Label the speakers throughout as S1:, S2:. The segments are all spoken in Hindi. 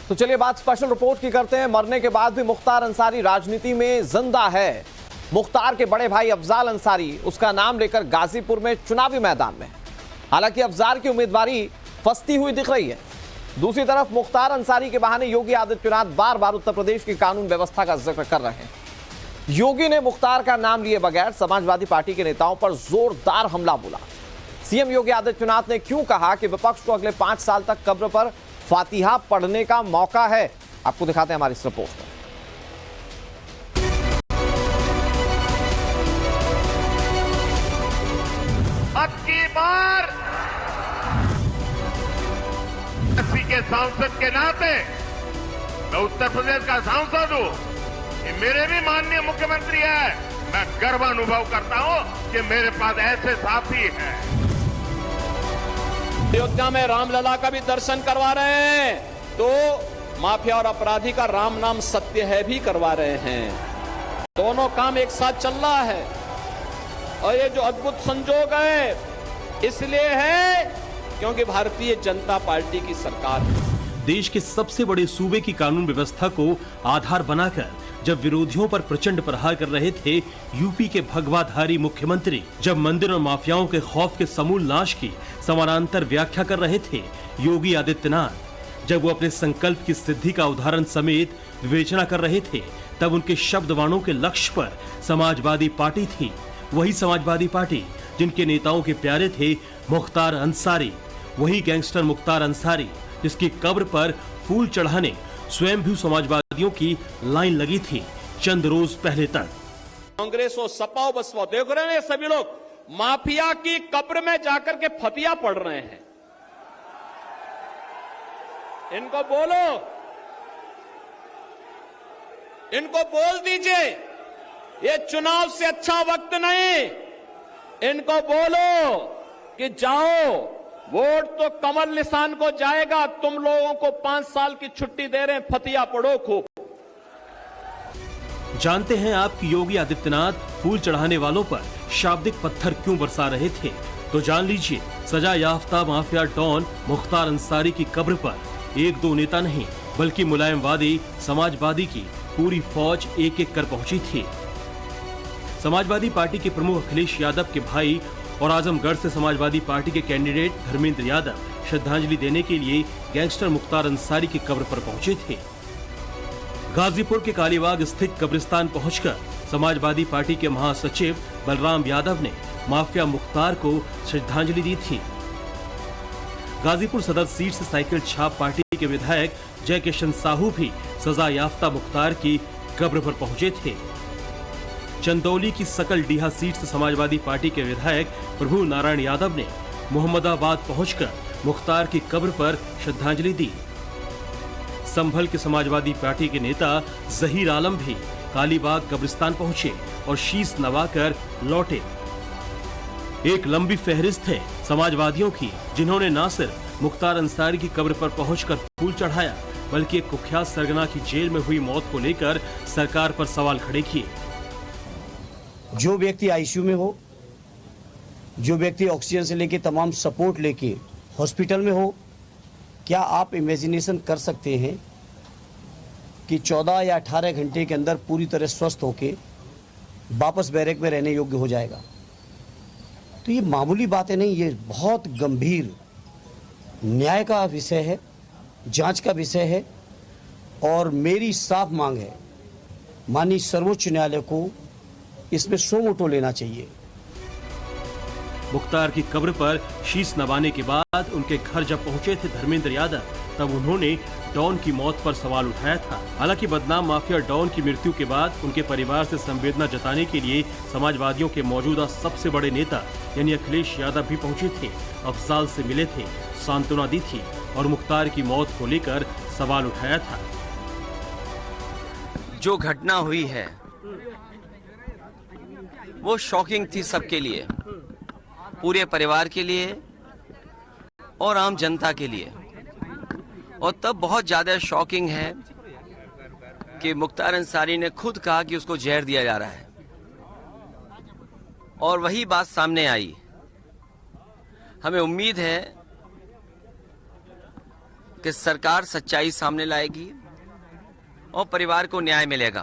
S1: तो चलिए बात स्पेशल रिपोर्ट की करते हैं। मरने के बाद भी मुख्तार अंसारी राजनीति में जिंदा है। मुख्तार के बड़े भाई अफजाल अंसारी उसका नाम लेकर गाजीपुर में चुनावी मैदान में। हालांकि अफजाल की उम्मीदवारी फंसती हुई दिख रही है। दूसरी तरफ मुख्तार अंसारी के बहाने योगी आदित्यनाथ बार बार उत्तर प्रदेश की कानून व्यवस्था का जिक्र कर रहे हैं। योगी ने मुख्तार का नाम लिए बगैर समाजवादी पार्टी के नेताओं पर जोरदार हमला बोला। सीएम योगी आदित्यनाथ ने क्यों कहा कि विपक्ष को अगले 5 साल तक कब्र पर फातिहा पढ़ने का मौका है, आपको दिखाते हैं हमारी इस रिपोर्ट में।
S2: अब की बार एसपी के सांसद के नाते मैं उत्तर प्रदेश का सांसद हूं। ये मेरे भी माननीय मुख्यमंत्री है। मैं गर्व अनुभव करता हूं कि मेरे पास ऐसे साथी हैं।
S3: अयोध्या में रामलला का भी दर्शन करवा रहे हैं, तो माफिया और अपराधी का राम नाम सत्य है भी करवा रहे हैं। दोनों काम एक साथ चल रहा है और ये जो अद्भुत संजोग है इसलिए है क्योंकि भारतीय जनता पार्टी की सरकार है।
S4: देश के सबसे बड़े सूबे की कानून व्यवस्था को आधार बनाकर जब विरोधियों पर प्रचंड प्रहार कर रहे थे यूपी के भगवाधारी मुख्यमंत्री, जब मंदिर और माफियाओं के खौफ के समूल नाश की समानांतर व्याख्या कर रहे थे योगी आदित्यनाथ, जब वो अपने संकल्प की सिद्धि का उदाहरण समेत विवेचना कर रहे थे, तब उनके शब्दवाणों के लक्ष्य पर समाजवादी पार्टी थी। वही समाजवादी पार्टी जिनके नेताओं के प्यारे थे मुख्तार अंसारी, वही गैंगस्टर मुख्तार अंसारी जिसकी कब्र पर फूल चढ़ाने स्वयं भी समाजवादियों की लाइन लगी थी चंद रोज पहले तक।
S3: कांग्रेस और सपा बसपा देख रहे हैं, सभी लोग माफिया की कब्र में जाकर के फतिया पढ़ रहे हैं। इनको बोलो, इनको बोल दीजिए ये चुनाव से अच्छा वक्त नहीं। इनको बोलो कि जाओ, वोट तो कमल निशान को जाएगा, तुम लोगों को 5 साल की छुट्टी दे रहे हैं, फतिया पढ़ो खूब।
S4: जानते हैं आप कि योगी आदित्यनाथ फूल चढ़ाने वालों पर शाब्दिक पत्थर क्यों बरसा रहे थे? तो जान लीजिए, सजा याफ्ता माफिया डॉन मुख्तार अंसारी की कब्र पर एक दो नेता नहीं बल्कि मुलायमवादी समाजवादी की पूरी फौज एक एक कर पहुंची थी। समाजवादी पार्टी के प्रमुख अखिलेश यादव के भाई और आजमगढ़ से समाजवादी पार्टी के कैंडिडेट धर्मेंद्र यादव श्रद्धांजलि देने के लिए गैंगस्टर मुख्तार अंसारी की कब्र पर पहुंचे थे। गाजीपुर के कालीबाग स्थित कब्रिस्तान पहुंचकर समाजवादी पार्टी के महासचिव बलराम यादव ने माफिया मुख्तार को श्रद्धांजलि दी थी। गाजीपुर सदर सीट से साइकिल छाप पार्टी के विधायक जय किशन साहू भी सजा याफ्ता मुख्तार की कब्र पर पहुंचे थे। चंदौली की सकल डीहा सीट से समाजवादी पार्टी के विधायक प्रभु नारायण यादव ने मोहम्मदाबाद पहुंचकर मुख्तार की कब्र पर श्रद्धांजलि दी। संभल के समाजवादी पार्टी के नेता जहीर आलम भी कालीबाग कब्रिस्तान पहुंचे और शीश नवाकर लौटे। एक लंबी फहरिस्त है समाजवादियों की जिन्होंने न सिर्फ मुख्तार अंसारी की कब्र पर पहुंचकर फूल चढ़ाया बल्कि एक कुख्यात सरगना की जेल में हुई मौत को लेकर सरकार पर सवाल खड़े किए।
S5: जो व्यक्ति आईसीयू में हो, जो व्यक्ति ऑक्सीजन से लेके तमाम सपोर्ट लेके हॉस्पिटल में हो, क्या आप इमेजिनेशन कर सकते हैं कि 14 या 18 घंटे के अंदर पूरी तरह स्वस्थ होके वापस बैरक में रहने योग्य हो जाएगा? तो ये मामूली बातें नहीं, ये बहुत गंभीर न्याय का विषय है, जांच का विषय है। और मेरी साफ मांग है माननीय सर्वोच्च न्यायालय को इसमें सो मोटो लेना चाहिए।
S4: मुख्तार की कब्र पर शीश नवाने के बाद उनके घर जब पहुंचे थे धर्मेंद्र यादव, तब उन्होंने डॉन की मौत पर सवाल उठाया था। हालांकि बदनाम माफिया डॉन की मृत्यु के बाद उनके परिवार से संवेदना जताने के लिए समाजवादियों के मौजूदा सबसे बड़े नेता यानी अखिलेश यादव भी पहुंचे थे, अफजाल से मिले थे, सांत्वना दी थी और मुख्तार की मौत को लेकर सवाल उठाया था।
S6: जो घटना हुई है वो शॉकिंग थी सबके लिए, पूरे परिवार के लिए और आम जनता के लिए। और तब बहुत ज्यादा शॉकिंग है कि मुख्तार अंसारी ने खुद कहा कि उसको जहर दिया जा रहा है और वही बात सामने आई। हमें उम्मीद है कि सरकार सच्चाई सामने लाएगी और परिवार को न्याय मिलेगा।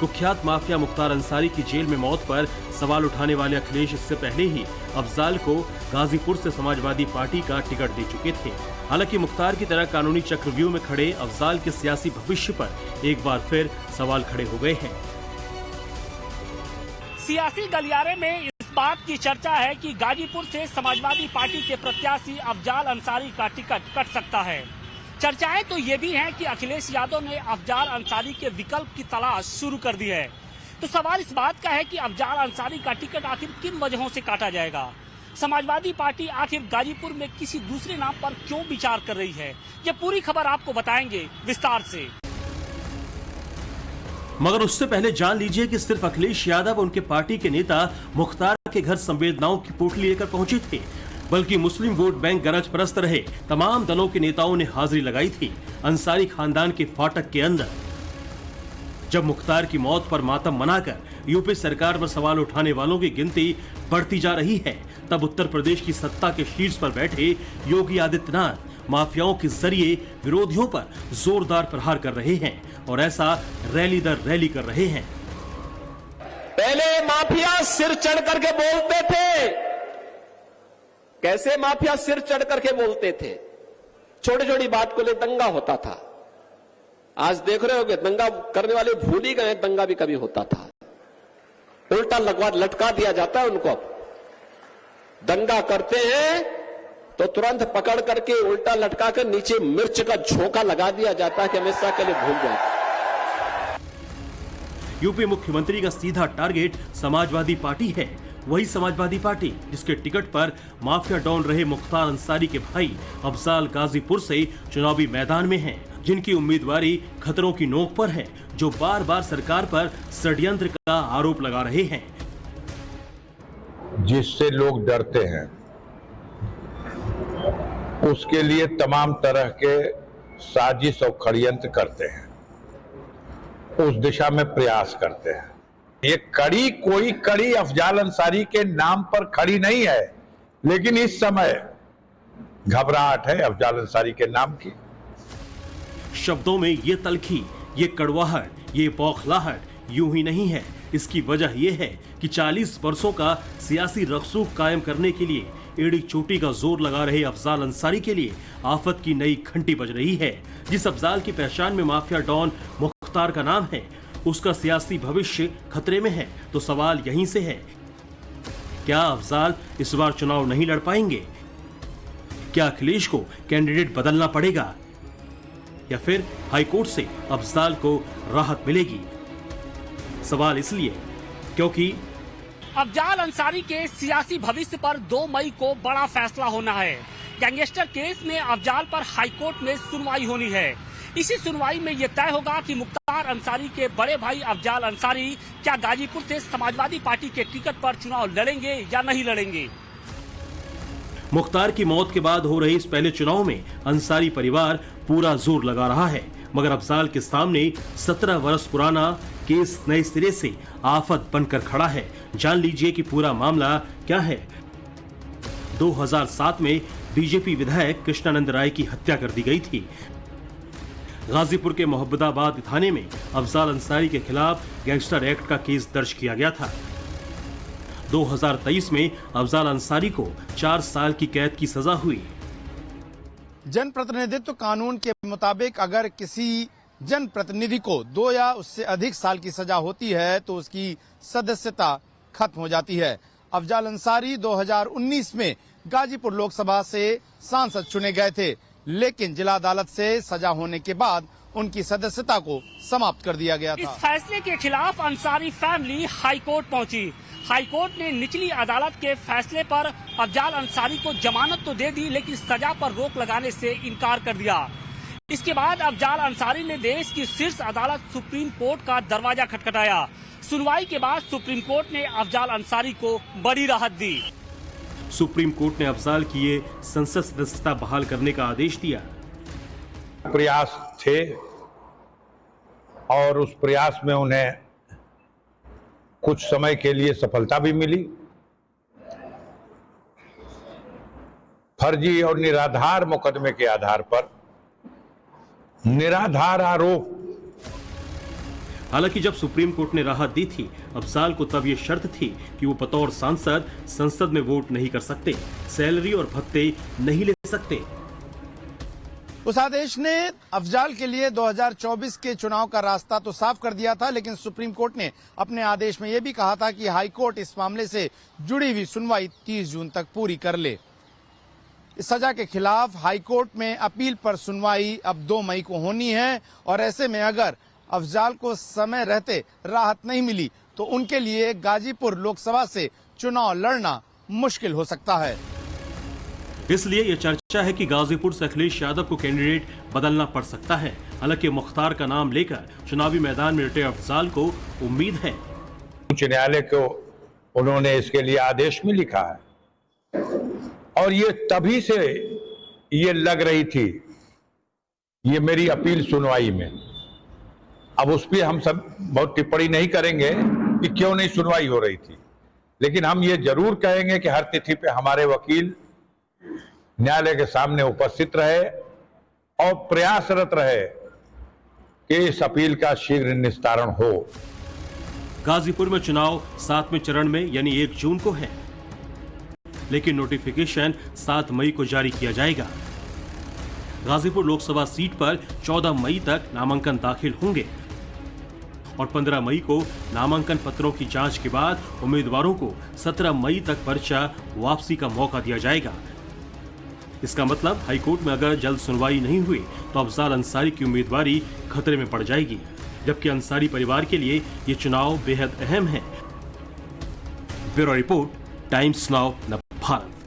S4: कुख्यात माफिया मुख्तार अंसारी की जेल में मौत पर सवाल उठाने वाले अखिलेश इससे पहले ही अफजाल को गाजीपुर से समाजवादी पार्टी का टिकट दे चुके थे। हालांकि मुख्तार की तरह कानूनी चक्रव्यूह में खड़े अफजाल के सियासी भविष्य पर एक बार फिर सवाल खड़े हो गए हैं।
S7: सियासी गलियारे में इस बात की चर्चा है कि गाजीपुर से समाजवादी पार्टी के प्रत्याशी अफजाल अंसारी का टिकट कट सकता है। चर्चाएं तो ये भी हैं कि अखिलेश यादव ने अफजाल अंसारी के विकल्प की तलाश शुरू कर दी है। तो सवाल इस बात का है कि अफजाल अंसारी का टिकट आखिर किन वजहों से काटा जाएगा। समाजवादी पार्टी आखिर गाजीपुर में किसी दूसरे नाम पर क्यों विचार कर रही है, ये पूरी खबर आपको बताएंगे विस्तार से।
S4: मगर उससे पहले जान लीजिए कि सिर्फ अखिलेश यादव उनके पार्टी के नेता मुख्तार के घर संवेदनाओं की पोटली लेकर पहुंचे थे, बल्कि मुस्लिम वोट बैंक गरज परस्त रहे तमाम दलों के नेताओं ने हाजिरी लगाई थी अंसारी खानदान के फाटक के अंदर। जब मुख्तार की मौत पर मातम मनाकर यूपी सरकार पर सवाल उठाने वालों की गिनती बढ़ती जा रही है, तब उत्तर प्रदेश की सत्ता के शीर्ष पर बैठे योगी आदित्यनाथ माफियाओं के जरिए विरोधियों पर जोरदार प्रहार कर रहे हैं और ऐसा रैली दर रैली कर रहे हैं।
S3: पहले माफिया सिर चढ़ करके बोलते थे। कैसे माफिया सिर चढ़ करके बोलते थे? छोटी छोटी बात को ले दंगा होता था। आज देख रहे होगे दंगा करने वाले भूल ही गए, दंगा भी कभी होता था। उल्टा लटका दिया जाता है उनको। दंगा करते हैं तो तुरंत पकड़ करके उल्टा लटका कर नीचे मिर्च का झोंका लगा दिया जाता है कि हमेशा के लिए भूल जाए।
S4: यूपी मुख्यमंत्री का सीधा टारगेट समाजवादी पार्टी है। वही समाजवादी पार्टी जिसके टिकट पर माफिया डॉन रहे मुख्तार अंसारी के भाई अफजाल गाजीपुर से चुनावी मैदान में हैं, जिनकी उम्मीदवारी खतरों की नोक पर है, जो बार बार सरकार पर षड्यंत्र का आरोप लगा रहे हैं।
S8: जिससे लोग डरते हैं उसके लिए तमाम तरह के साजिश और षड्यंत्र करते हैं, उस दिशा में प्रयास करते हैं। ये कड़ी कोई कड़ी अफजाल अंसारी के नाम पर खड़ी नहीं है, लेकिन इस समय घबराहट है अफजाल अंसारी के नाम की।
S4: शब्दों में ये तलखी, ये कड़वाहट, ये बौखलाहट यूं ही नहीं है। इसकी वजह यह है कि 40 वर्षों का सियासी रसूख कायम करने के लिए एड़ी चोटी का जोर लगा रहे अफजाल अंसारी के लिए आफत की नई घंटी बज रही है। जिस अफजाल की पहचान में माफिया डॉन मुख्तार का नाम है, उसका सियासी भविष्य खतरे में है। तो सवाल यहीं से है, क्या अफजाल इस बार चुनाव नहीं लड़ पाएंगे? क्या अखिलेश को कैंडिडेट बदलना पड़ेगा या फिर हाईकोर्ट से अफजाल को राहत मिलेगी? सवाल इसलिए क्योंकि
S7: अफजाल अंसारी के सियासी भविष्य पर 2 मई को बड़ा फैसला होना है। गैंगस्टर केस में अफजाल पर हाईकोर्ट में सुनवाई होनी है। इसी सुनवाई में यह तय होगा कि मुख्तार अंसारी के बड़े भाई अफजाल अंसारी क्या गाजीपुर से समाजवादी पार्टी के टिकट पर चुनाव लड़ेंगे या नहीं लड़ेंगे।
S4: मुख्तार की मौत के बाद हो रहे इस पहले चुनाव में अंसारी परिवार पूरा जोर लगा रहा है, मगर अफजाल के सामने 17 वर्ष पुराना केस नए सिरे से आफत बनकर खड़ा है। जान लीजिए कि पूरा मामला क्या है। 2007 में बीजेपी विधायक कृष्णानंद राय की हत्या कर दी गई थी। गाजीपुर के मोहब्बताबाद थाने में अफजाल अंसारी के खिलाफ गैंगस्टर एक्ट का केस दर्ज किया गया था। 2023 में अफजाल अंसारी को 4 साल की कैद की सजा हुई।
S9: जनप्रतिनिधित्व कानून के मुताबिक अगर किसी जनप्रतिनिधि को 2 या उससे अधिक साल की सजा होती है तो उसकी सदस्यता खत्म हो जाती है। अफजाल अंसारी 2019 में गाजीपुर लोकसभा से सांसद चुने गए थे, लेकिन जिला अदालत से सजा होने के बाद उनकी सदस्यता को समाप्त कर दिया गया था।
S7: इस फैसले के खिलाफ अंसारी फैमिली हाईकोर्ट पहुंची। हाईकोर्ट ने निचली अदालत के फैसले पर अफजाल अंसारी को जमानत तो दे दी, लेकिन सजा पर रोक लगाने से इनकार कर दिया। इसके बाद अफजाल अंसारी ने देश की शीर्ष अदालत सुप्रीम कोर्ट का दरवाजा खटखटाया। सुनवाई के बाद सुप्रीम कोर्ट ने अफजाल अंसारी को बड़ी राहत दी।
S4: सुप्रीम कोर्ट ने अफजाल की ये संसद सदस्यता बहाल करने का आदेश दिया।
S8: प्रयास थे और उस प्रयास में उन्हें कुछ समय के लिए सफलता भी मिली। फर्जी और निराधार मुकदमे के आधार पर निराधार आरोप।
S4: हालांकि जब सुप्रीम कोर्ट ने राहत दी थी अफजाल को, तब ये शर्त थी कि वो बतौर सांसद संसद में वोट नहीं कर सकते, सैलरी और भत्ते नहीं ले सकते।
S9: उस आदेश ने अफजाल के लिए 2024 के चुनाव का रास्ता तो साफ कर दिया था, लेकिन सुप्रीम कोर्ट ने अपने आदेश में यह भी कहा था कि हाई कोर्ट इस मामले से जुड़ी हुई सुनवाई 30 जून तक पूरी कर ले। इस सजा के खिलाफ हाई कोर्ट में अपील पर सुनवाई अब 2 मई को होनी है, और ऐसे में अगर अफजाल को समय रहते राहत नहीं मिली तो उनके लिए गाजीपुर लोकसभा से चुनाव लड़ना मुश्किल हो सकता है।
S4: इसलिए यह चर्चा है कि गाजीपुर से अखिलेश यादव को कैंडिडेट बदलना पड़ सकता है। हालांकि मुख्तार का नाम लेकर चुनावी मैदान में डटे अफजाल को उम्मीद है।
S8: उच्च न्यायालय को उन्होंने इसके लिए आदेश में लिखा है, और ये तभी से ये लग रही थी ये मेरी अपील सुनवाई में। अब उस पर हम सब बहुत टिप्पणी नहीं करेंगे कि क्यों नहीं सुनवाई हो रही थी, लेकिन हम ये जरूर कहेंगे कि हर तिथि पे हमारे वकील न्यायालय के सामने उपस्थित रहे और प्रयासरत रहे कि इस अपील का शीघ्र निस्तारण हो।
S4: गाजीपुर में चुनाव 7वें चरण में यानी 1 जून को है, लेकिन नोटिफिकेशन 7 मई को जारी किया जाएगा। गाजीपुर लोकसभा सीट पर 14 मई तक नामांकन दाखिल होंगे और 15 मई को नामांकन पत्रों की जांच के बाद उम्मीदवारों को 17 मई तक पर्चा वापसी का मौका दिया जाएगा। इसका मतलब हाईकोर्ट में अगर जल्द सुनवाई नहीं हुई तो अफजाल अंसारी की उम्मीदवारी खतरे में पड़ जाएगी, जबकि अंसारी परिवार के लिए ये चुनाव बेहद अहम है। Bureau report, times now Bharat.